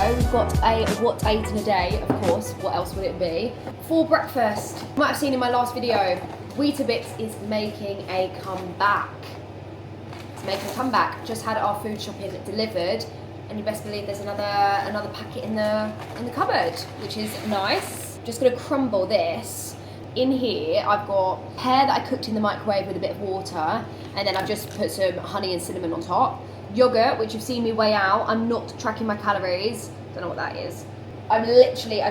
video. We've got a what I eat in a day, of course. What else would it be? For breakfast, you might have seen in my last video, Weetabix is making a comeback. It's making a comeback. Just had our food shopping delivered, and you best believe there's another packet in the cupboard, which is nice. Just gonna crumble this. In here, I've got pear that I cooked in the microwave with a bit of water, and then I've just put some honey and cinnamon on top. Yogurt, which you've seen me weigh out. I'm not tracking my calories. Don't know what that is. I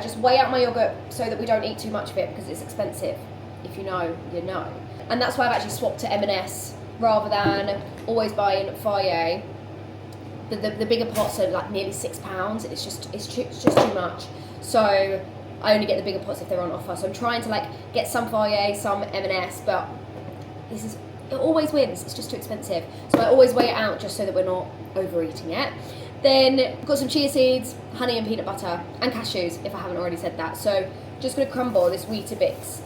just weigh out my yogurt so that we don't eat too much of it because it's expensive. If you know, you know. And that's why I've actually swapped to M&S rather than always buying Faye. The bigger pots are like nearly £6. It's just too much. So I only get the bigger pots if they're on offer. So I'm trying to like get some Faye, some M&S, but it always wins. It's just too expensive. So I always weigh it out just so that we're not overeating it. Then got some chia seeds, honey and peanut butter, and cashews, if I haven't already said that. So just gonna crumble this Weetabix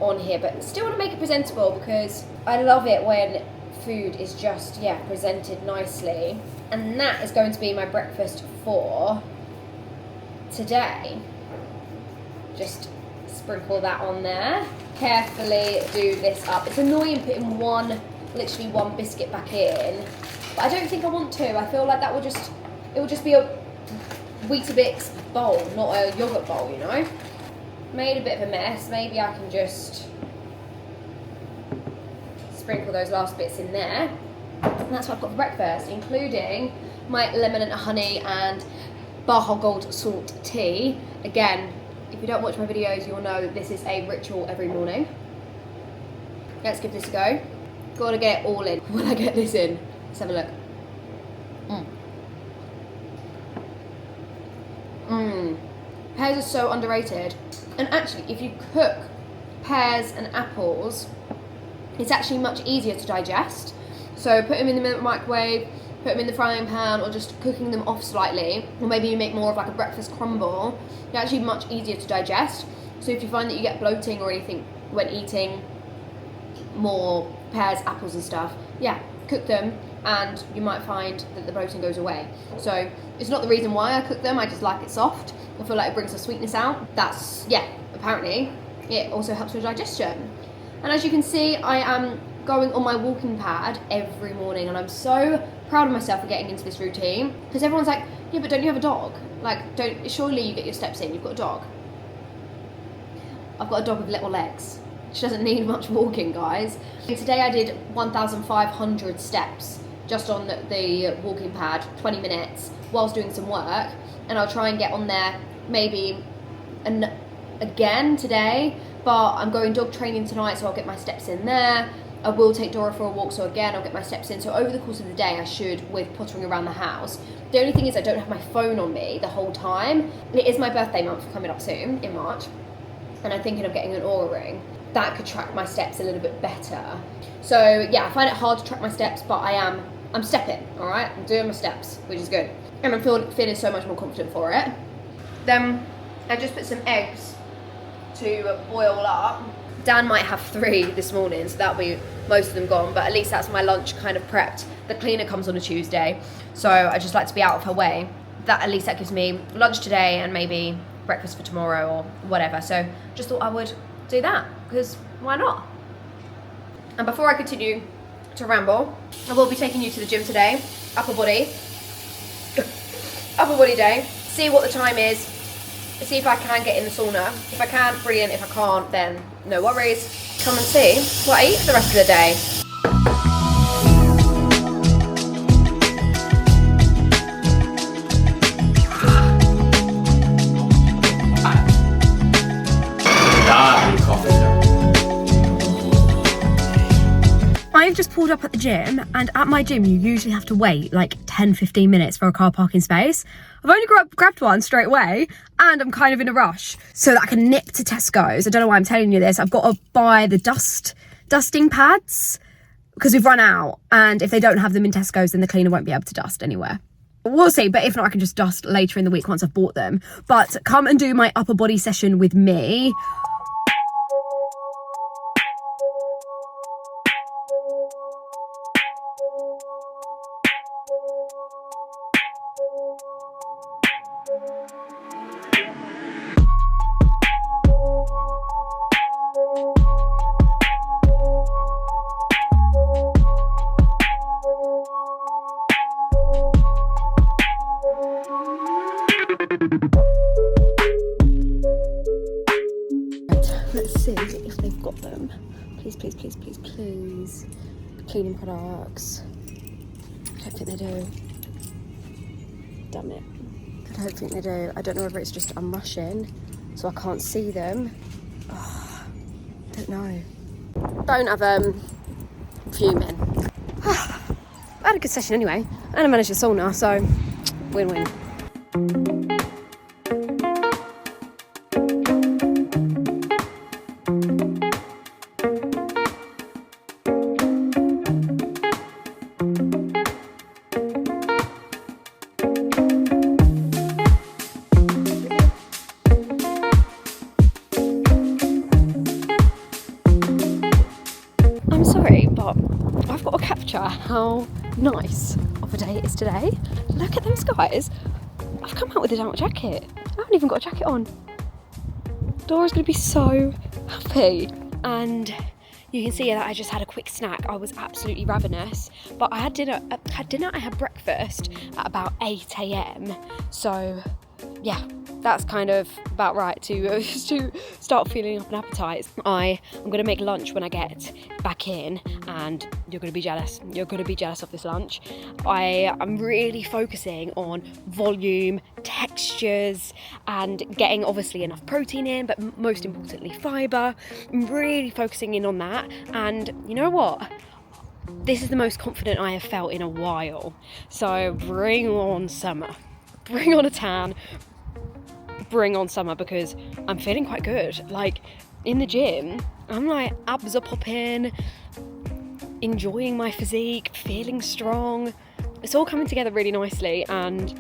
on here, but still want to make it presentable because I love it when food is just, presented nicely. And that is going to be my breakfast for today. Just sprinkle that on there. Carefully do this up. It's annoying putting literally one biscuit back in, but I don't think I want to. I feel like it will just be a Weetabix bowl, not a yogurt bowl, you know? Made a bit of a mess. Maybe I can just sprinkle those last bits in there. And that's what I've got for breakfast, including my lemon and honey and Baja Gold salt tea. Again, if you don't watch my videos, you'll know that this is a ritual every morning. Let's give this a go. Gotta get it all in when I get this in. Let's have a look. Pears are so underrated. And actually, if you cook pears and apples, it's actually much easier to digest. So put them in the microwave, put them in the frying pan, or just cooking them off slightly, or maybe you make more of like a breakfast crumble. They're actually much easier to digest. So if you find that you get bloating or anything when eating more pears, apples and stuff, cook them and you might find that the bloating goes away. So it's not the reason why I cook them, I just like it soft. I feel like it brings the sweetness out. That's, apparently it also helps with digestion. And as you can see, I am going on my walking pad every morning, and I'm so proud of myself for getting into this routine, because everyone's like, yeah, but don't you have a dog? Like, surely you get your steps in, you've got a dog. I've got a dog with little legs. She doesn't need much walking, guys. And today I did 1,500 steps just on the walking pad, 20 minutes, whilst doing some work, and I'll try and get on there maybe again today, but I'm going dog training tonight, so I'll get my steps in there. I will take Dora for a walk, so again, I'll get my steps in. So over the course of the day, I should, with pottering around the house. The only thing is I don't have my phone on me the whole time. It is my birthday month coming up soon, in March, and I'm thinking of getting an Oura ring. That could track my steps a little bit better. So I find it hard to track my steps, but I'm stepping, all right? I'm doing my steps, which is good. And I'm feeling so much more confident for it. Then I just put some eggs to boil up. Dan might have 3 this morning, so that'll be most of them gone, but at least that's my lunch kind of prepped. The cleaner comes on a Tuesday, so I just like to be out of her way. At least that gives me lunch today and maybe breakfast for tomorrow or whatever. So just thought I would do that, because why not? And before I continue to ramble, I will be taking you to the gym today. Upper body day. See what the time is. See if I can get in the sauna. If I can, brilliant. If I can't, then no worries. Come and see what I eat for the rest of the day. I've just pulled up at the gym, and at my gym you usually have to wait like 10-15 minutes for a car parking space. I've only grabbed one straight away, and I'm kind of in a rush so that I can nip to Tesco's. I don't know why I'm telling you this. I've got to buy the dusting pads because we've run out, and if they don't have them in Tesco's, then the cleaner won't be able to dust anywhere. We'll see, but if not, I can just dust later in the week once I've bought them. But come and do my upper body session with me. Let's see if they've got them. Please, please, please, please, please. Cleaning products. I don't think they do. Damn it. I don't think they do. I don't know whether it's just I'm rushing, so I can't see them. Oh, I don't know. Don't have fuming. I had a good session anyway, and I managed the sauna, so win-win. I'm sorry, but I've got to capture how nice of a day it is today. Look at them skies. I've come out with a down jacket. I haven't even got a jacket on. Dora's going to be so happy. And you can see that I just had a quick snack. I was absolutely ravenous. But I had dinner, I had breakfast at about 8 a.m. So yeah, that's kind of about right to start feeling up an appetite. I am going to make lunch when I get back in, and you're going to be jealous. You're going to be jealous of this lunch. I am really focusing on volume, textures, and getting obviously enough protein in, but most importantly fibre. I'm really focusing in on that, and you know what? This is the most confident I have felt in a while. So bring on summer. Bring on a tan. Bring on summer, because I'm feeling quite good. Like in the gym, I'm like abs are popping, enjoying my physique, feeling strong. It's all coming together really nicely, and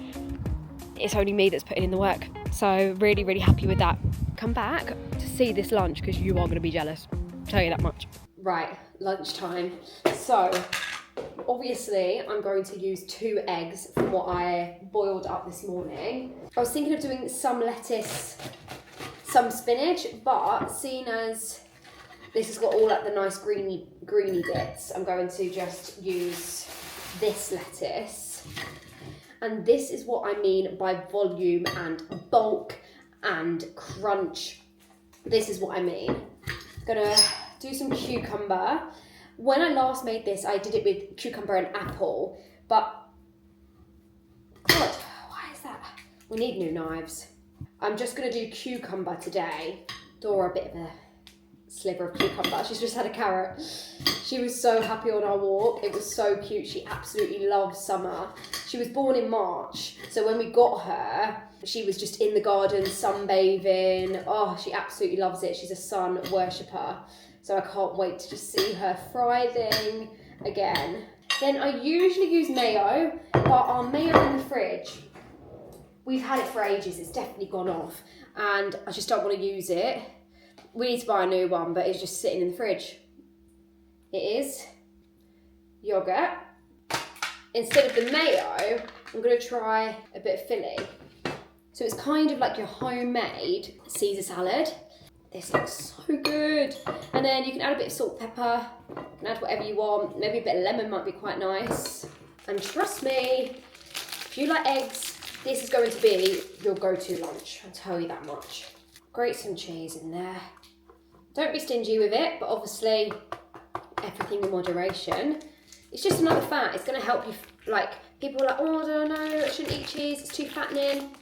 it's only me that's putting in the work. So really, really happy with that. Come back to see this lunch because you are going to be jealous. I'll tell you that much. Right, lunchtime. So obviously I'm going to use 2 eggs from what I boiled up this morning. I was thinking of doing some lettuce, some spinach, but seeing as this has got all like the nice greeny bits, I'm going to just use this lettuce. And this is what I mean by volume and bulk and crunch. This is what I mean. Gonna do some cucumber. When I last made this, I did it with cucumber and apple, but God, why is that? We need new knives. I'm just gonna do cucumber today. Dora, a bit of a sliver of cucumber. She's just had a carrot. She was so happy on our walk. It was so cute. She absolutely loves summer. She was born in March, so when we got her, she was just in the garden sunbathing. Oh, she absolutely loves it. She's a sun worshipper. So I can't wait to just see her thriving again. Then I usually use mayo, but our mayo in the fridge, we've had it for ages. It's definitely gone off, and I just don't want to use it. We need to buy a new one, but it's just sitting in the fridge. It is yogurt. Instead of the mayo, I'm going to try a bit of Philly. So it's kind of like your homemade Caesar salad. This looks so good. And then you can add a bit of salt, pepper. You can add whatever you want. Maybe a bit of lemon might be quite nice. And trust me, if you like eggs, this is going to be your go-to lunch. I'll tell you that much. Grate some cheese in there. Don't be stingy with it, but obviously everything in moderation. It's just another fat. It's going to help you, like, people are like, oh, I don't know, I shouldn't eat cheese, it's too fattening.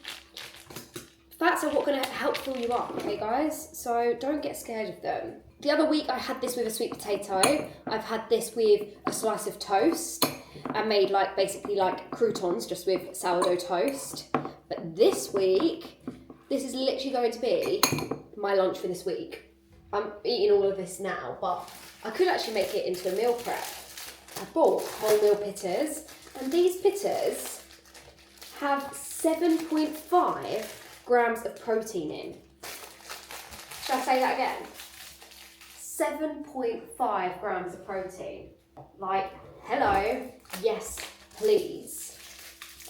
Fats are what's going to help fill you up, okay guys? So don't get scared of them. The other week I had this with a sweet potato. I've had this with a slice of toast. I made like basically like croutons just with sourdough toast. But this week, this is literally going to be my lunch for this week. I'm eating all of this now, but I could actually make it into a meal prep. I bought wholemeal pitters, and these pitters have 7.5 grams of protein in. Should I say that again? 7.5 grams of protein. Like, hello, yes, please.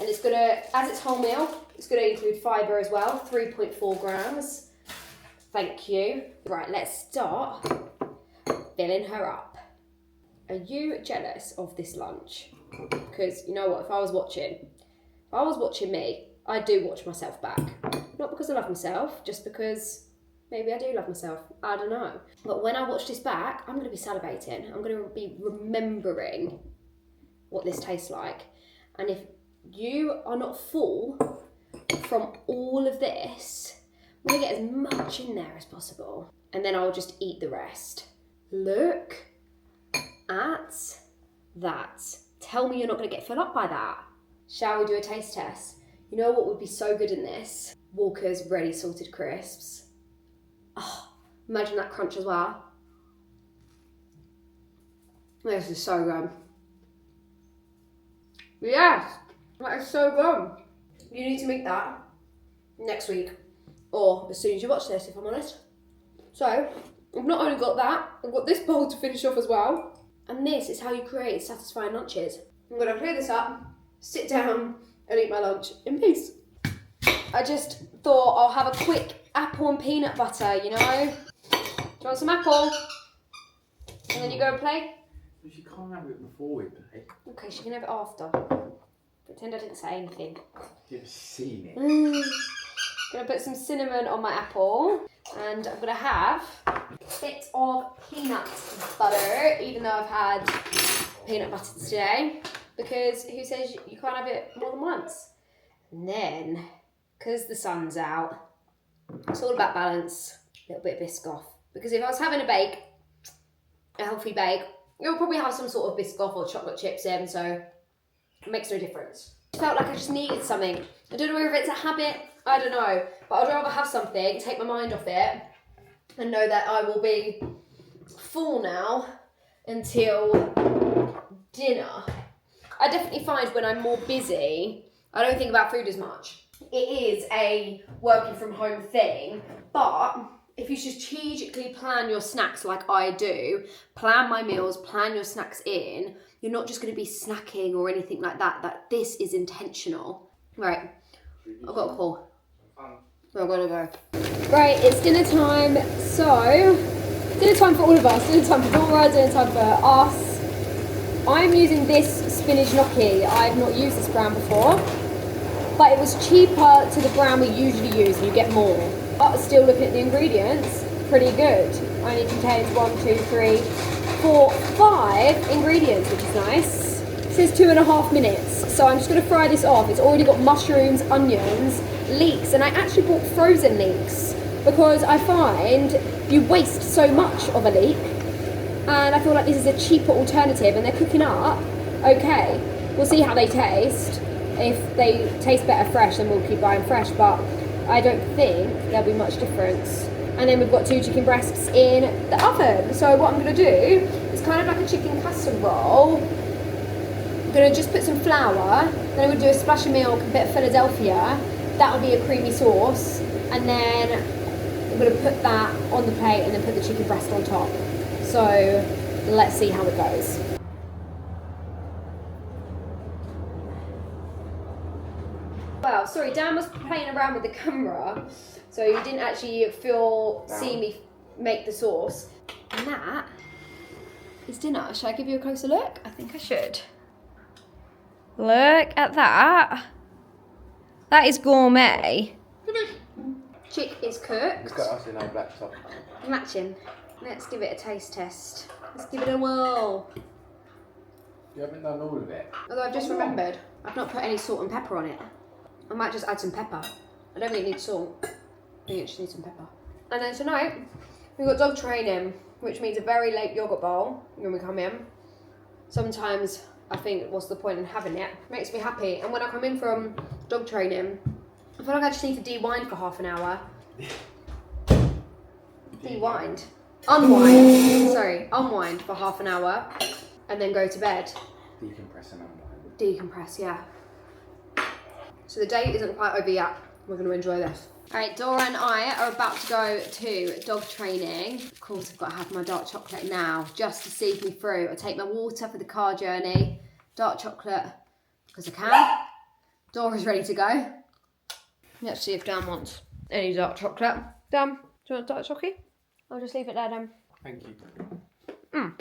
And it's gonna, as it's whole meal, it's gonna include fibre as well, 3.4 grams. Thank you. Right, let's start filling her up. Are you jealous of this lunch? Because you know what, if I was watching me, I do watch myself back. Not because I love myself, just because maybe I do love myself. I don't know. But when I watch this back, I'm going to be salivating. I'm going to be remembering what this tastes like. And if you are not full from all of this, I'm going to get as much in there as possible. And then I'll just eat the rest. Look at that. Tell me you're not going to get filled up by that. Shall we do a taste test? You know what would be so good in this? Walker's Ready Salted Crisps. Oh, imagine that crunch as well. This is so good. Yes, that is so good. You need to make that next week, or as soon as you watch this, if I'm honest. So, I've not only got that, I've got this bowl to finish off as well. And this is how you create satisfying lunches. I'm gonna clear this up, sit down, and eat my lunch in peace. I just thought I'll have a quick apple and peanut butter, you know? Do you want some apple? And then you go and play? She can't have it before we play. Okay, she can have it after. Pretend I didn't say anything. You've seen it. Gonna put some cinnamon on my apple, and I'm gonna have a bit of peanut butter, even though I've had peanut butter today, because who says you can't have it more than once? And then, because the sun's out, it's all about balance, a little bit of Biscoff. Because if I was having a healthy bake, it would probably have some sort of Biscoff or chocolate chips in, so it makes no difference. I felt like I just needed something. I don't know whether it's a habit, I don't know, but I'd rather have something, take my mind off it, and know that I will be full now until dinner. I definitely find when I'm more busy, I don't think about food as much. It is a working from home thing, but if you strategically plan your snacks like I do, plan my meals, plan your snacks in, you're not just going to be snacking or anything like that, that this is intentional. Right, I've got a call. I've got to go. Right, it's dinner time, so dinner time for all of us, dinner time for Dora, dinner time for us. I'm using this spinach gnocchi. I've not used this brand before, but it was cheaper to the brand we usually use and you get more. But still looking at the ingredients, pretty good. Only contains 5 ingredients, which is nice. It says 2.5 minutes, so I'm just gonna fry this off. It's already got mushrooms, onions, leeks, and I actually bought frozen leeks because I find you waste so much of a leek, and I feel like this is a cheaper alternative, and they're cooking up okay. We'll see how they taste. If they taste better fresh, then we'll keep buying fresh, but I don't think there'll be much difference. And then we've got 2 chicken breasts in the oven. So what I'm gonna do is kind of like a chicken casserole. I'm gonna just put some flour, then I'm gonna do a splash of milk, a bit of Philadelphia. That'll be a creamy sauce. And then I'm gonna put that on the plate and then put the chicken breast on top. So let's see how it goes. Wow, sorry, Dan was playing around with the camera, so you didn't actually see me make the sauce. And that is dinner. Should I give you a closer look? I think I should. Look at that. That is gourmet. Chick is cooked. It's got us in our black top. Matching. Let's give it a taste test. Let's give it a whirl. You haven't done all of it. Although I've just remembered, I've not put any salt and pepper on it. I might just add some pepper. I don't really need salt. I think it just needs some pepper. And then tonight, we've got dog training, which means a very late yogurt bowl when we come in. Sometimes I think, what's the point in having it? Makes me happy. And when I come in from dog training, I feel like I just need to de-wind for half an hour. De-wind. Unwind. Sorry, unwind for half an hour and then go to bed. Decompress and unwind. Decompress, yeah. So the day isn't quite over yet. We're going to enjoy this. All right, Dora and I are about to go to dog training. Of course, I've got to have my dark chocolate now just to see me through. I take my water for the car journey, dark chocolate because I can. Dora's ready to go. Let's see if Dan wants any dark chocolate. Dan, do you want dark chocolate? I'll just leave it there then. Thank you.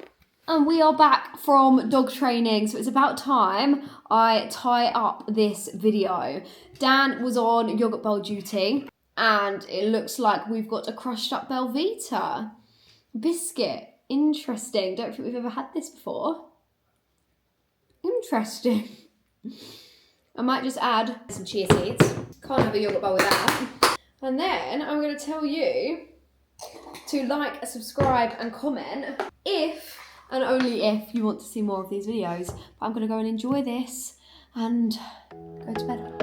And we are back from dog training, so it's about time I tie up this video. Dan was on yogurt bowl duty, and it looks like we've got a crushed up Belvita biscuit. Interesting. Don't think we've ever had this before. Interesting. I might just add some chia seeds. Can't have a yogurt bowl without. And then I'm going to tell you to like, subscribe and comment if and only if you want to see more of these videos. But I'm going to go and enjoy this and go to bed.